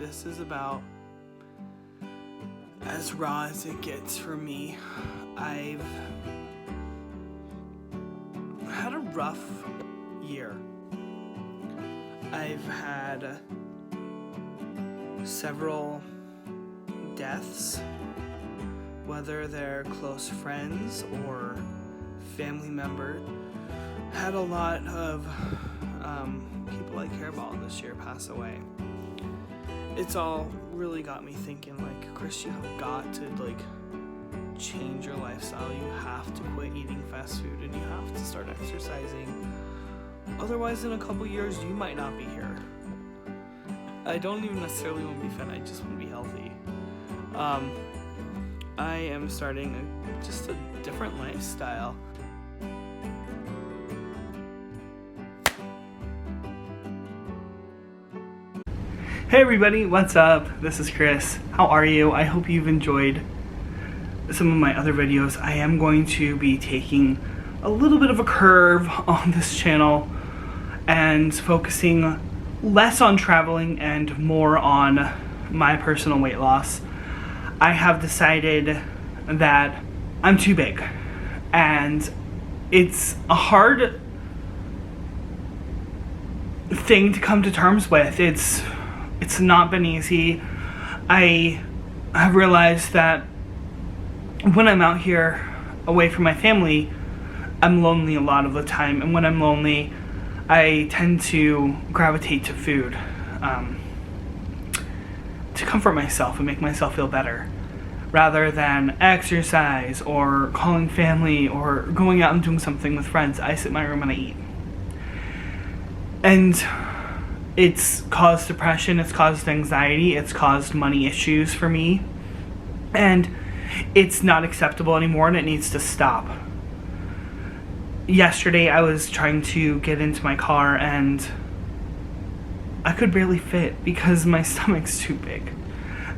This is about as raw as it gets for me. I've had a rough year. I've had several deaths, whether they're close friends or family members. Had a lot of people I care about this year pass away. It's all really got me thinking, like, Chris, you have got to, like, change your lifestyle. You have to quit eating fast food and you have to start exercising. Otherwise, in a couple years, you might not be here. I don't even necessarily want to be fit, I just want to be healthy. I am starting just a different lifestyle. Hey everybody, what's up? This is Chris. How are you? I hope you've enjoyed some of my other videos. I am going to be taking a little bit of a curve on this channel and focusing less on traveling and more on my personal weight loss. I have decided that I'm too big, and it's a hard thing to come to terms with. It's not been easy. I have realized that when I'm out here away from my family, I'm lonely a lot of the time, and when I'm lonely, I tend to gravitate to food to comfort myself and make myself feel better, rather than exercise or calling family or going out and doing something with friends. I sit in my room and I eat. And it's caused depression, it's caused anxiety, it's caused money issues for me. And it's not acceptable anymore and it needs to stop. Yesterday I was trying to get into my car and I could barely fit because my stomach's too big.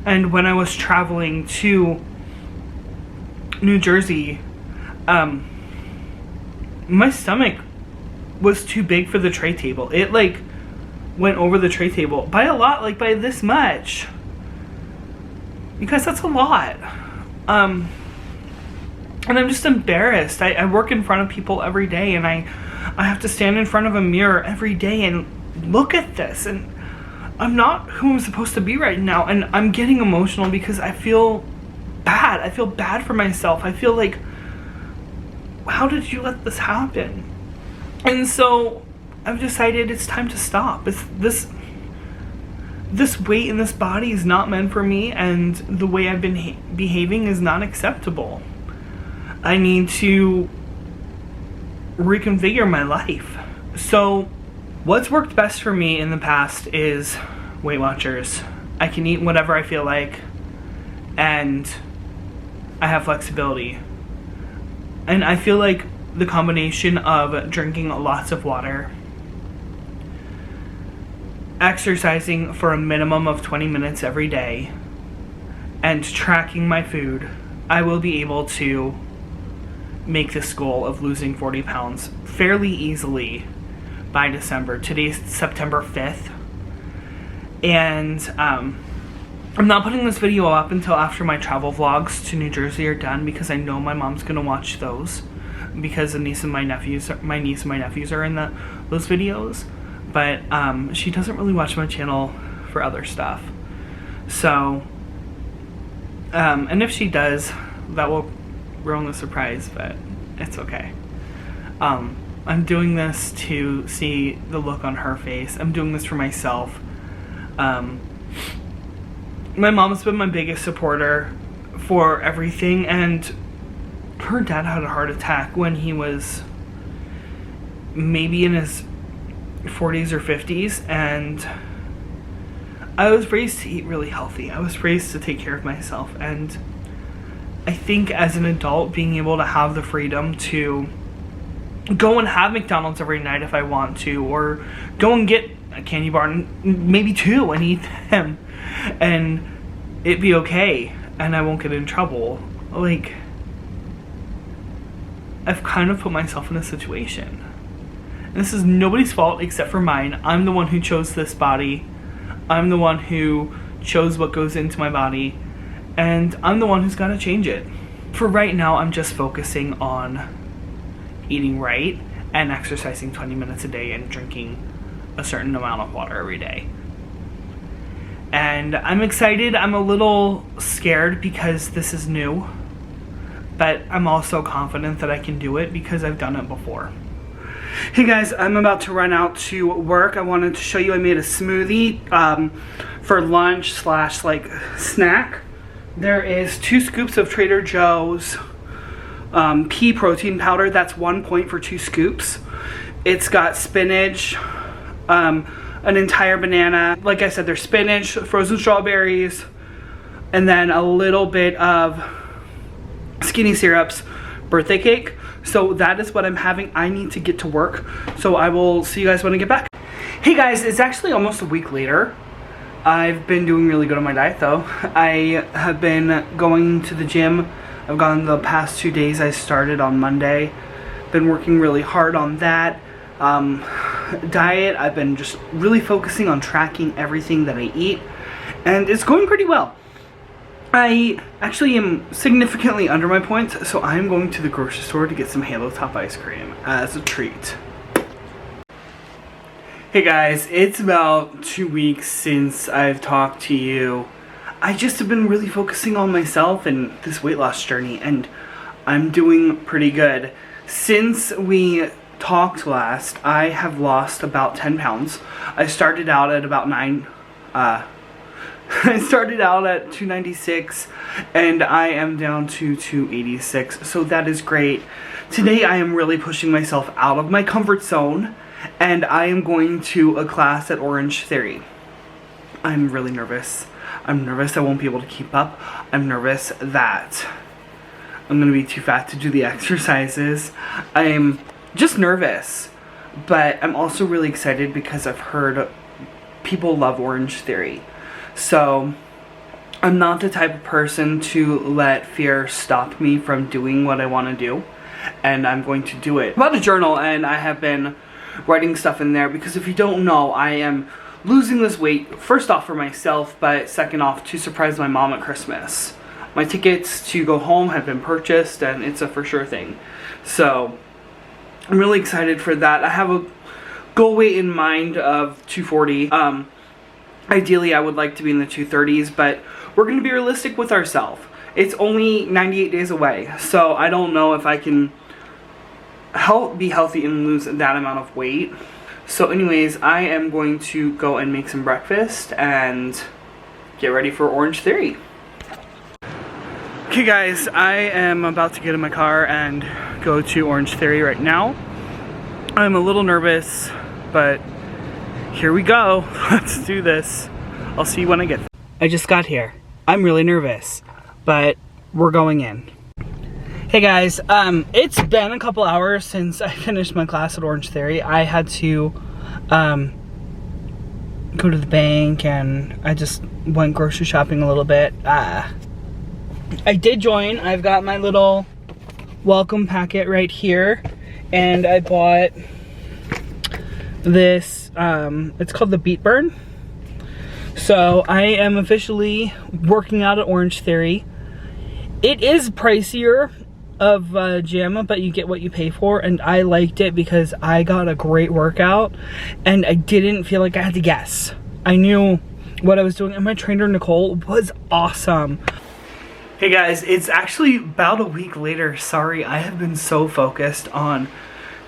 And when I was traveling to New Jersey, my stomach was too big for the tray table. It went over the tray table by a lot, like by this much. You guys, that's a lot. And I'm just embarrassed. I work in front of people every day, and I have to stand in front of a mirror every day and look at this, and I'm not who I'm supposed to be right now, and I'm getting emotional because I feel bad. I feel bad for myself. I feel like, how did you let this happen? And so I've decided it's time to stop. This weight in this body is not meant for me, and the way I've been behaving is not acceptable. I need to reconfigure my life. So what's worked best for me in the past is Weight Watchers. I can eat whatever I feel like, and I have flexibility. And I feel like the combination of drinking lots of water, exercising for a minimum of 20 minutes every day, and tracking my food, I will be able to make this goal of losing 40 pounds fairly easily by December. Today's September 5th. And I'm not putting this video up until after my travel vlogs to New Jersey are done, because I know my mom's gonna watch those, because my niece and my nephews are in those videos. But she doesn't really watch my channel for other stuff. So, and if she does, that will ruin the surprise, but it's okay. I'm doing this to see the look on her face. I'm doing this for myself. My mom's been my biggest supporter for everything, and her dad had a heart attack when he was maybe in his 40s or 50s, and I was raised to eat really healthy. I was raised to take care of myself, and I think as an adult, being able to have the freedom to go and have McDonald's every night if I want to, or go and get a candy bar, and maybe two, and eat them, and it'd be okay, and I won't get in trouble. Like, I've kind of put myself in a situation. And this is nobody's fault except for mine. I'm the one who chose this body. I'm the one who chose what goes into my body, and I'm the one who's got to change it. For right now, I'm just focusing on eating right and exercising 20 minutes a day and drinking a certain amount of water every day. And I'm excited. I'm a little scared because this is new, but I'm also confident that I can do it because I've done it before. Hey guys, I'm about to run out to work. I wanted to show you I made a smoothie for lunch slash like snack. There is 2 scoops of Trader Joe's pea protein powder. That's 1 point for 2 scoops. It's got spinach, an entire banana. Like I said, there's spinach, frozen strawberries, and then a little bit of Skinny Syrup's birthday cake. So that is what I'm having. I need to get to work, so I will see you guys when I get back. Hey guys, it's actually almost a week later. I've been doing really good on my diet though. I have been going to the gym. I've gone the past 2 days. I started on Monday. Been working really hard on that. Diet, I've been just really focusing on tracking everything that I eat, and it's going pretty well. I actually am significantly under my points, so I'm going to the grocery store to get some Halo Top ice cream as a treat. Hey guys, it's about 2 weeks since I've talked to you. I just have been really focusing on myself and this weight loss journey, and I'm doing pretty good. Since we talked last, I have lost about 10 pounds. I started out at about I started out at 296 and I am down to 286, so that is great. Today I am really pushing myself out of my comfort zone, and I am going to a class at Orange Theory. I'm really nervous. I'm nervous I won't be able to keep up. I'm nervous that I'm going to be too fat to do the exercises. I'm just nervous, but I'm also really excited because I've heard people love Orange Theory. So I'm not the type of person to let fear stop me from doing what I want to do, and I'm going to do it. About a journal, and I have been writing stuff in there because if you don't know, I am losing this weight, first off for myself, but second off to surprise my mom at Christmas. My tickets to go home have been purchased, and it's a for sure thing. So I'm really excited for that. I have a goal weight in mind of 240. Ideally, I would like to be in the 230s, but we're going to be realistic with ourselves. It's only 98 days away, so I don't know if I can be healthy and lose that amount of weight. So anyways, I am going to go and make some breakfast and get ready for Orange Theory. Okay guys, I am about to get in my car and go to Orange Theory right now. I'm a little nervous, but here we go. Let's do this. I'll see you when I get there. I just got here. I'm really nervous, but we're going in. Hey guys, it's been a couple hours since I finished my class at Orange Theory. I had to go to the bank, and I just went grocery shopping a little bit. I did join. I've got my little welcome packet right here, and I bought this, it's called the Beat Burn. So I am officially working out at Orange Theory. It is pricier of a gym, but you get what you pay for, and I liked it because I got a great workout and I didn't feel like I had to guess. I knew what I was doing, and my trainer Nicole was awesome. Hey guys, it's actually about a week later. Sorry, I have been so focused on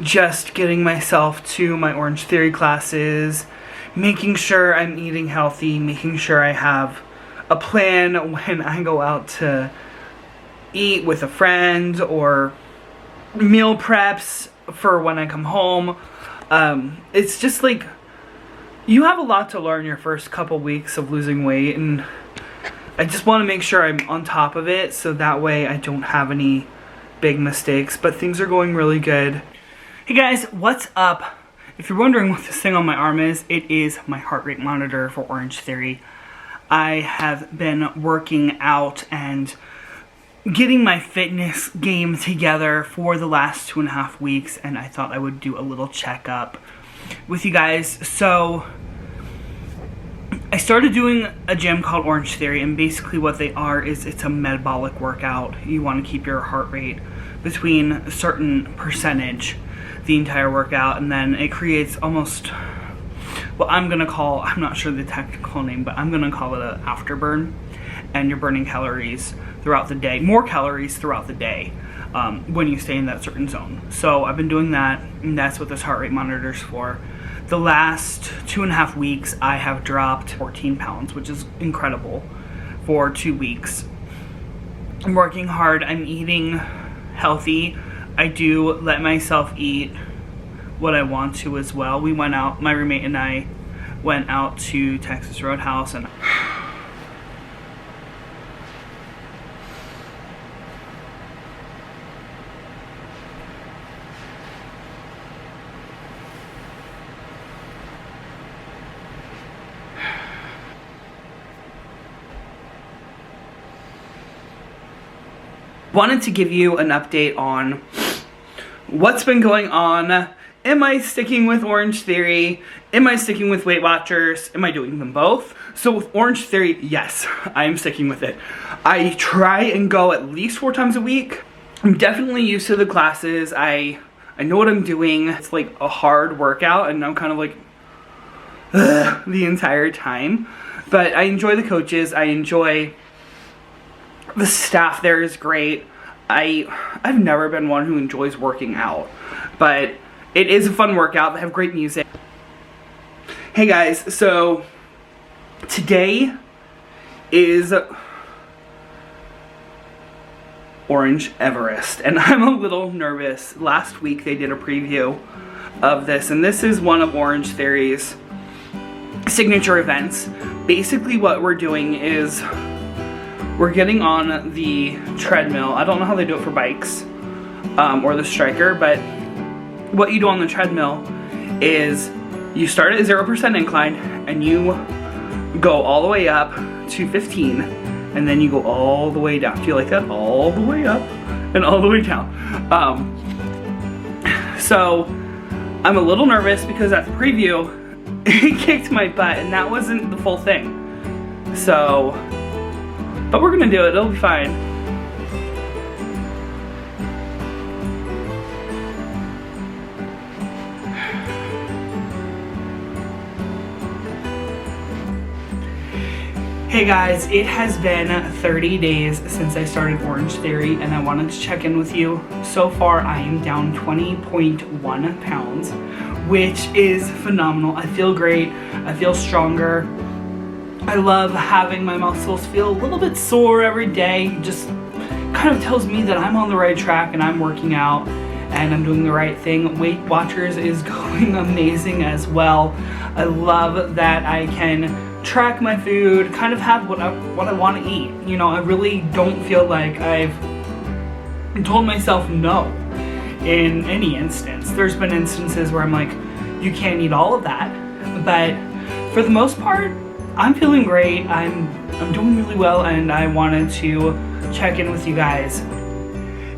just getting myself to my Orange Theory classes, making sure I'm eating healthy, making sure I have a plan when I go out to eat with a friend, or meal preps for when I come home. It's just like, you have a lot to learn your first couple weeks of losing weight, and I just want to make sure I'm on top of it so that way I don't have any big mistakes, but things are going really good. Hey guys, what's up? If you're wondering what this thing on my arm is, it is my heart rate monitor for Orange Theory. I have been working out and getting my fitness game together for the last 2.5 weeks, and I thought I would do a little checkup with you guys. So I started doing a gym called Orange Theory, and basically what they are is it's a metabolic workout. You want to keep your heart rate between a certain percentage the entire workout, and then it creates almost what I'm not sure the technical name, but I'm gonna call it an afterburn, and you're burning calories throughout the day, more calories throughout the day when you stay in that certain zone. So I've been doing that, and that's what this heart rate monitor is for. The last 2.5 weeks, I have dropped 14 pounds, which is incredible for 2 weeks. I'm working hard, I'm eating healthy. I do let myself eat what I want to as well. We went out, my roommate and I went out to Texas Roadhouse, and wanted to give you an update on what's been going on. Am I sticking with Orange Theory? Am I sticking with Weight Watchers? Am I doing them both? So with Orange Theory, yes, I am sticking with it. I try and go at least 4 times a week. I'm definitely used to the classes. I know what I'm doing. It's like a hard workout, and I'm kind of like the entire time. But I enjoy the coaches. I enjoy the staff there is great. I've never been one who enjoys working out, but it is a fun workout. They have great music. Hey guys, so today is Orange Everest, and I'm a little nervous. Last week they did a preview of this, and this is one of Orange Theory's signature events. Basically what we're doing is we're getting on the treadmill. I don't know how they do it for bikes or the Striker, but what you do on the treadmill is you start at 0% incline and you go all the way up to 15, and then you go all the way down. Do you like that? All the way up and all the way down. So I'm a little nervous because at the preview it kicked my butt, and that wasn't the full thing. So, but we're gonna do it, it'll be fine. Hey guys, it has been 30 days since I started Orange Theory, and I wanted to check in with you. So far, I am down 20.1 pounds, which is phenomenal. I feel great, I feel stronger. I love having my muscles feel a little bit sore every day. Just kind of tells me that I'm on the right track and I'm working out and I'm doing the right thing. Weight Watchers is going amazing as well. I love that I can track my food, kind of have what I want to eat. You know, I really don't feel like I've told myself no in any instance. There's been instances where I'm like, you can't eat all of that, but for the most part, I'm feeling great. I'm doing really well, and I wanted to check in with you guys.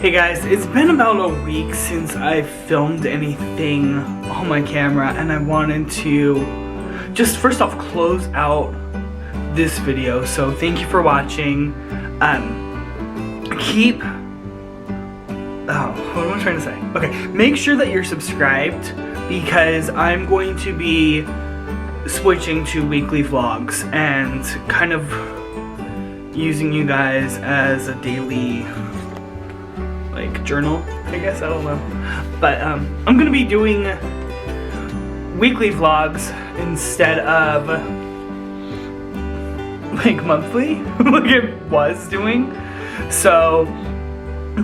Hey guys, it's been about a week since I filmed anything on my camera, and I wanted to just first off close out this video. So thank you for watching. What am I trying to say? Okay, make sure that you're subscribed, because I'm going to be switching to weekly vlogs and kind of using you guys as a daily like journal, I guess, I don't know. But I'm gonna be doing weekly vlogs instead of like monthly like it was doing. So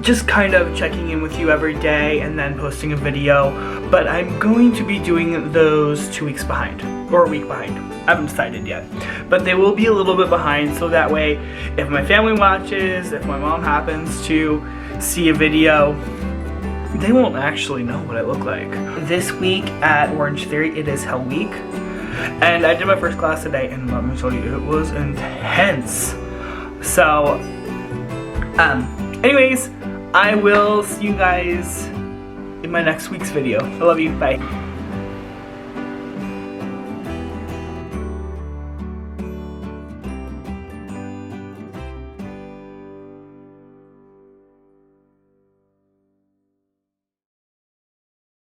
just kind of checking in with you every day and then posting a video, but I'm going to be doing those 2 weeks behind, or a week behind. I haven't decided yet, but they will be a little bit behind, so that way if my family watches, if my mom happens to see a video, they won't actually know what I look like. This week at Orange Theory, it is Hell Week, and I did my first class today, and let me tell you, it was intense. So, anyways, I will see you guys in my next week's video. I love you, bye.